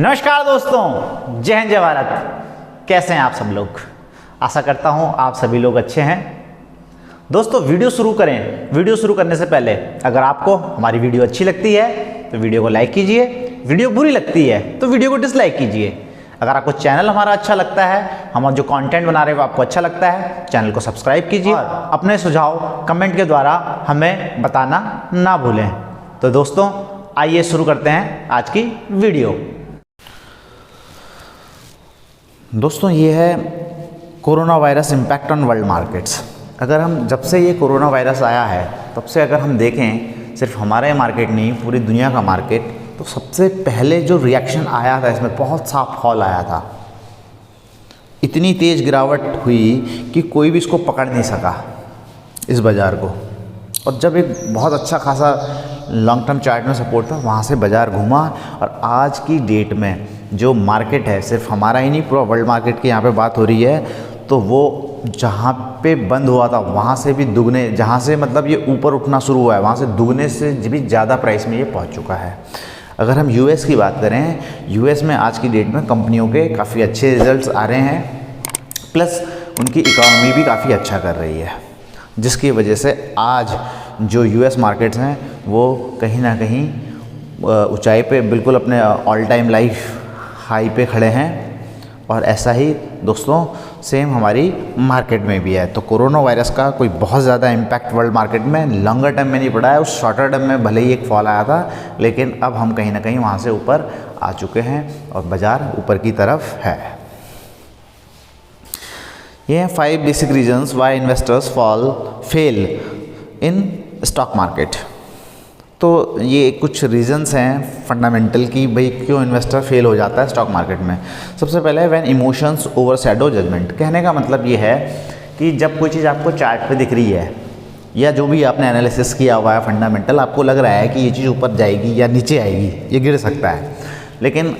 नमस्कार दोस्तों, जय हिंद जय भारत। कैसे हैं आप सब लोग? आशा करता हूं आप सभी लोग अच्छे हैं। दोस्तों वीडियो शुरू करें। वीडियो शुरू करने से पहले अगर आपको हमारी वीडियो अच्छी लगती है तो वीडियो को लाइक कीजिए, वीडियो बुरी लगती है तो वीडियो को डिसलाइक कीजिए। अगर आपको चैनल हमारा अच्छा लगता है, हम जो कंटेंट बना रहे हैं वो आपको अच्छा लगता है, चैनल को सब्सक्राइब कीजिए और अपने सुझाव कमेंट के द्वारा हमें बताना ना भूलें। तो दोस्तों आइए शुरू करते हैं आज की वीडियो। दोस्तों ये है corona virus impact on world markets. अगर हम जब से ये कोरोना वायरस आया है तब से अगर हम देखें, सिर्फ हमारे मार्केट नहीं पूरी दुनिया का मार्केट, तो सबसे पहले जो रिएक्शन आया था इसमें बहुत साफ फॉल आया था। इतनी तेज़ गिरावट हुई कि कोई भी इसको पकड़ नहीं सका इस बाज़ार को। और जब एक बहुत अच्छा खासा लॉन्ग टर्म चार्ट में सपोर्ट था, वहाँ से बाज़ार घूमा और आज की डेट में जो मार्केट है, सिर्फ हमारा ही नहीं पूरा वर्ल्ड मार्केट की यहाँ पे बात हो रही है, तो वो जहाँ पे बंद हुआ था वहाँ से भी दुगने, जहाँ से मतलब ये ऊपर उठना शुरू हुआ है वहाँ से दुगने से भी ज़्यादा प्राइस में ये पहुँच चुका है। अगर हम यूएस की बात करें, यूएस में आज की डेट में कंपनियों के काफ़ी अच्छे रिजल्ट्स आ रहे हैं, प्लस उनकी इकोनॉमी भी काफ़ी अच्छा कर रही है, जिसकी वजह से आज जो यूएस मार्केट्स हैं वो कहीं ना कहीं ऊंचाई पे बिल्कुल अपने ऑल टाइम लाइफ हाई पे खड़े हैं। और ऐसा ही दोस्तों सेम हमारी मार्केट में भी है। तो कोरोना वायरस का कोई बहुत ज़्यादा इम्पैक्ट वर्ल्ड मार्केट में लॉन्गर टर्म में नहीं पड़ा है। उस शॉर्टर टर्म में भले ही एक फॉल आया था, लेकिन अब हम कहीं ना कहीं वहाँ से ऊपर आ चुके हैं और बाज़ार ऊपर की तरफ है। ये हैं 5 basic reasons why investors fail in stock market. तो ये कुछ रीजंस हैं फंडामेंटल की भाई क्यों इन्वेस्टर फेल हो जाता है स्टॉक मार्केट में। सबसे पहले व्हेन इमोशंस ओवरशैडो जजमेंट। कहने का मतलब ये है कि जब कोई चीज़ आपको चार्ट पे दिख रही है या जो भी आपने एनालिसिस किया हुआ है फंडामेंटल, आपको लग रहा है कि ये चीज़ ऊपर जाएगी या नीचे आएगी, ये गिर सकता है, लेकिन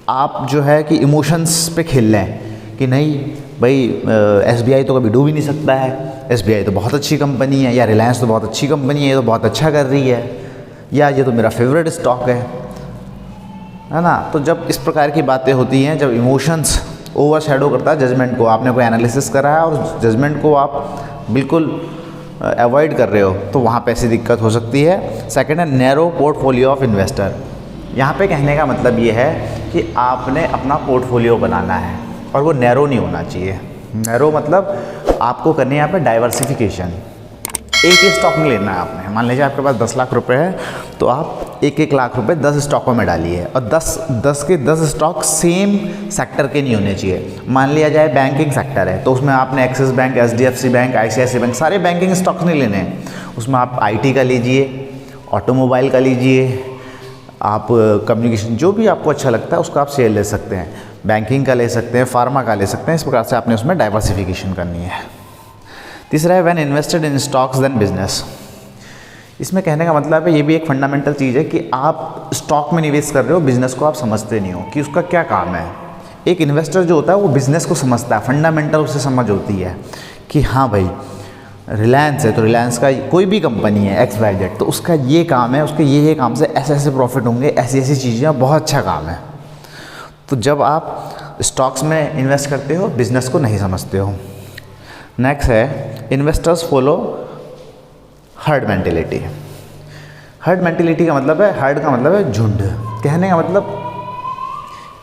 आप जो है कि इमोशंस पे खेल लें कि नहीं भाई SBI तो कभी डूब ही नहीं सकता है, SBI तो बहुत अच्छी कंपनी है, या रिलायंस तो बहुत अच्छी कंपनी है, ये तो बहुत अच्छा कर रही है, या ये तो मेरा फेवरेट स्टॉक है ना। तो जब इस प्रकार की बातें होती हैं, जब इमोशंस ओवरशैडो करता है जजमेंट को, आपने कोई एनालिसिस करा है और जजमेंट को आप बिल्कुल अवॉइड कर रहे हो, तो वहाँ पे ऐसी दिक्कत हो सकती है। सेकंड है नैरो पोर्टफोलियो ऑफ इन्वेस्टर। यहाँ पे कहने का मतलब ये है कि आपने अपना पोर्टफोलियो बनाना है और वो नैरो नहीं होना चाहिए। नैरो मतलब आपको करनी है यहाँ पे डाइवर्सिफिकेशन। एक ही स्टॉक नहीं लेना है आपने। मान लीजिए आपके पास 10 लाख रुपए है, तो आप 1-1 लाख रुपए 10 स्टॉकों में डालिए और 10 के 10 स्टॉक सेम सेक्टर के नहीं होने चाहिए। मान लिया जाए बैंकिंग सेक्टर है, तो उसमें आपने axis bank, HDFC bank, ICICI bank, सारे बैंकिंग स्टॉक्स नहीं लेने हैं। उसमें आप IT का लीजिए, ऑटोमोबाइल का लीजिए, आप कम्युनिकेशन, जो भी आपको अच्छा लगता है उसका आप शेयर ले सकते हैं। बैंकिंग का ले सकते हैं, फार्मा का ले सकते हैं। इस प्रकार से आपने उसमें डाइवर्सिफिकेशन करनी है। तीसरा है when invested in stocks then business. इसमें कहने का मतलब है, ये भी एक फंडामेंटल चीज़ है कि आप स्टॉक में निवेश कर रहे हो, बिजनेस को आप समझते नहीं हो कि उसका क्या काम है। एक इन्वेस्टर जो होता है वो बिजनेस को समझता है, फंडामेंटल उसे समझ होती है कि हाँ भाई रिलायंस है तो रिलायंस का कोई भी कंपनी है XYZ, तो उसका ये काम है, उसके ये काम से ऐसे ऐसे प्रॉफिट होंगे, ऐसी ऐसी चीज़ें, बहुत अच्छा काम है। तो जब आप स्टॉक्स में इन्वेस्ट करते हो, बिजनेस को नहीं समझते हो। नेक्स्ट है investors follow herd mentality. Herd mentality का मतलब है, हर्ड का मतलब है झुंड। कहने का मतलब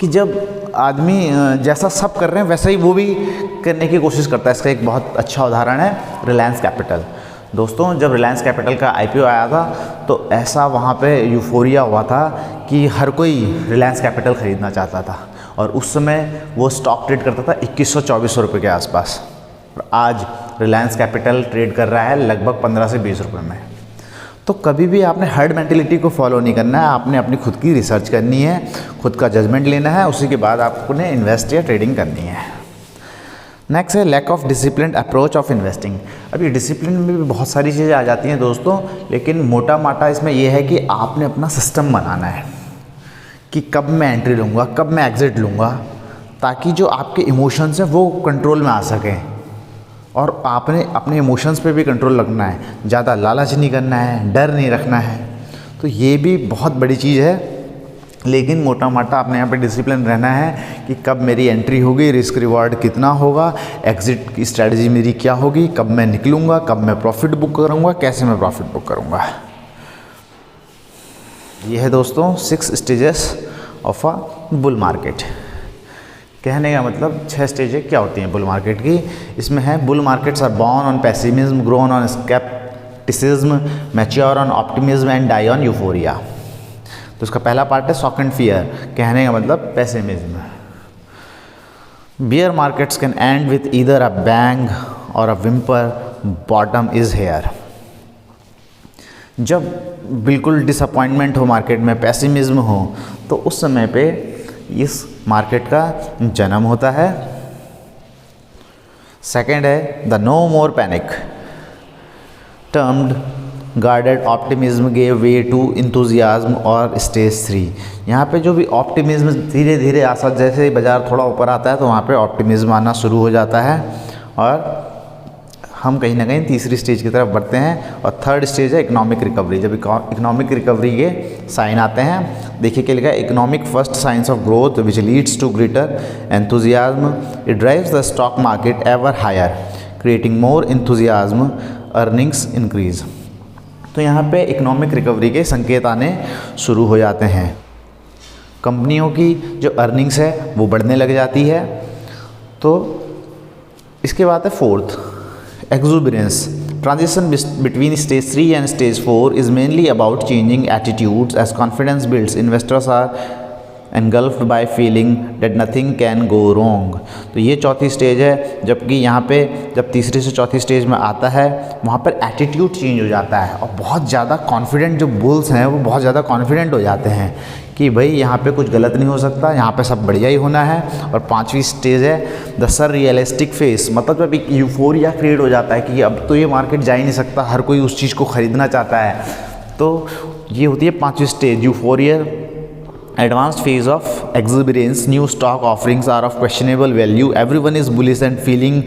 कि जब आदमी जैसा सब कर रहे हैं वैसा ही वो भी करने की कोशिश करता है। इसका एक बहुत अच्छा उदाहरण है रिलायंस कैपिटल। दोस्तों जब रिलायंस कैपिटल का IPO आया था तो ऐसा वहाँ पे यूफोरिया हुआ था कि हर कोई रिलायंस कैपिटल ख़रीदना चाहता था, और उस समय वो स्टॉक ट्रेड करता था 2100-2400 रुपये के आसपास। और आज रिलायंस कैपिटल ट्रेड कर रहा है लगभग 15 से 20 रुपये में। तो कभी भी आपने हर्ड मेंटेलिटी को फॉलो नहीं करना है, आपने अपनी खुद की रिसर्च करनी है, खुद का जजमेंट लेना है, उसी के बाद आपने इन्वेस्ट या ट्रेडिंग करनी है। नेक्स्ट है lack of discipline approach of investing. अब ये डिसिप्लिन में भी बहुत सारी चीज़ें आ जाती हैं दोस्तों, लेकिन मोटा माटा इसमें यह है कि आपने अपना सिस्टम बनाना है कि कब मैं एंट्री लूँगा, कब मैं एग्ज़िट लूँगा, ताकि जो आपके इमोशंस हैं वो कंट्रोल में आ सकें। और आपने अपने इमोशंस पे भी कंट्रोल रखना है, ज़्यादा लालच नहीं करना है, डर नहीं रखना है। तो ये भी बहुत बड़ी चीज़ है लेकिन मोटा माटा अपने यहाँ पे डिसिप्लिन रहना है कि कब मेरी एंट्री होगी, रिस्क रिवॉर्ड कितना होगा, एग्जिट की स्ट्रैटेजी मेरी क्या होगी, कब मैं निकलूँगा, कब मैं प्रॉफिट बुक करूँगा, कैसे मैं प्रॉफिट बुक करूँगा। ये है दोस्तों 6 stages of a bull market. कहने का मतलब 6 स्टेजें क्या होती हैं बुल मार्केट की। इसमें है bull markets are born on pessimism, grown on scepticism, mature on optimism and die on euphoria. तो उसका पहला पार्ट है शॉक एंड फियर, कहने का मतलब pessimism. Bear markets can end with either a bang or a whimper, bottom is here. जब बिल्कुल disappointment हो मार्केट में, पेसिमिज्म हो, तो उस समय पे इस मार्केट का जन्म होता है। सेकेंड है the no more panic, termed guarded optimism gave way to enthusiasm और स्टेज 3। यहाँ पे जो भी ऑप्टिमिज्म धीरे धीरे आसा, जैसे ही बाज़ार थोड़ा ऊपर आता है तो वहाँ पे ऑप्टिमिज्म आना शुरू हो जाता है और हम कहीं ना कहीं तीसरी स्टेज की तरफ बढ़ते हैं। और थर्ड स्टेज है इकोनॉमिक रिकवरी। जब इकोनॉमिक रिकवरी के साइन आते हैं, देखिए क्या लिखा है, economic first signs of growth which leads to greater enthusiasm, it drives the stock market ever higher, creating more enthusiasm, earnings increase. तो यहाँ पे इकोनॉमिक रिकवरी के संकेत आने शुरू हो जाते हैं, कंपनियों की जो अर्निंग्स है वो बढ़ने लग जाती है। तो इसके बाद है fourth exuberance. Transition between stage 3 and stage 4 is mainly about changing attitudes. As confidence builds, investors are engulfed by feeling that nothing can go wrong. तो ये चौथी स्टेज है। जबकि यहाँ पे जब तीसरी से चौथी स्टेज में आता है, वहाँ पर एटीट्यूड चेंज हो जाता है और बहुत ज़्यादा कॉन्फिडेंट जो बुल्स हैं वो बहुत ज़्यादा कॉन्फिडेंट हो जाते हैं कि भाई यहाँ पे कुछ गलत नहीं हो सकता, यहाँ पे सब बढ़िया ही होना है। और पांचवी स्टेज है द सर रियलिस्टिक फेस, मतलब जब एक यूफोरिया क्रिएट हो जाता है कि अब तो ये मार्केट जा ही नहीं सकता, हर कोई उस चीज़ को ख़रीदना चाहता है। तो ये होती है पांचवी stage, euphoria. Advanced phase of exuberance, new stock offerings are of questionable value, everyone is bullish and feeling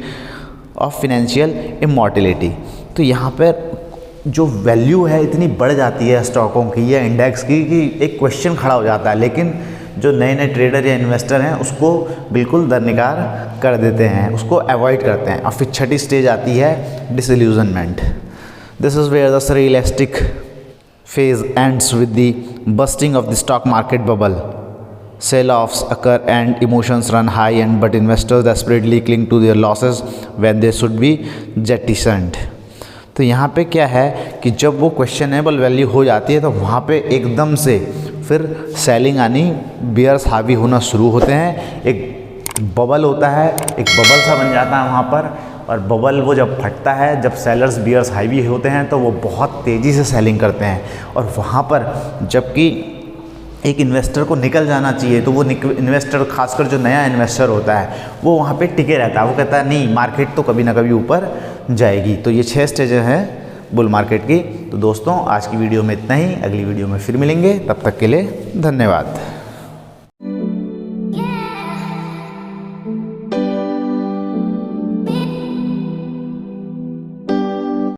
of financial immortality. तो यहाँ पर जो वैल्यू है इतनी बढ़ जाती है स्टॉकों की या इंडेक्स की कि एक क्वेश्चन खड़ा हो जाता है, लेकिन जो नए नए ट्रेडर या इन्वेस्टर हैं उसको बिल्कुल दरनिकार कर देते हैं, उसको अवॉइड करते हैं। और फिर छठी स्टेज आती है disillusionment. This is where the surrealistic phase ends with the bursting of the stock market bubble. Sell-offs occur and emotions run high, and but investors desperately cling to their losses when they should be jettisoned. तो यहाँ पे क्या है कि जब वो questionable value हो जाती है तो वहाँ पे एकदम से फिर सेलिंग आनी, बियर्स हावी होना शुरू होते हैं। एक बबल होता है, एक बबल सा बन जाता है वहाँ पर, और बबल वो जब फटता है, जब सेलर्स बियर्स हाईवी होते हैं तो वो बहुत तेज़ी से सेलिंग करते हैं। और वहाँ पर जबकि एक इन्वेस्टर को निकल जाना चाहिए तो वो इन्वेस्टर, खासकर जो नया इन्वेस्टर होता है, वो वहाँ पे टिके रहता है। वो कहता है नहीं, मार्केट तो कभी ना कभी ऊपर जाएगी। तो ये 6 स्टेजें हैं बुल मार्केट की। तो दोस्तों आज की वीडियो में इतना ही, अगली वीडियो में फिर मिलेंगे, तब तक के लिए धन्यवाद।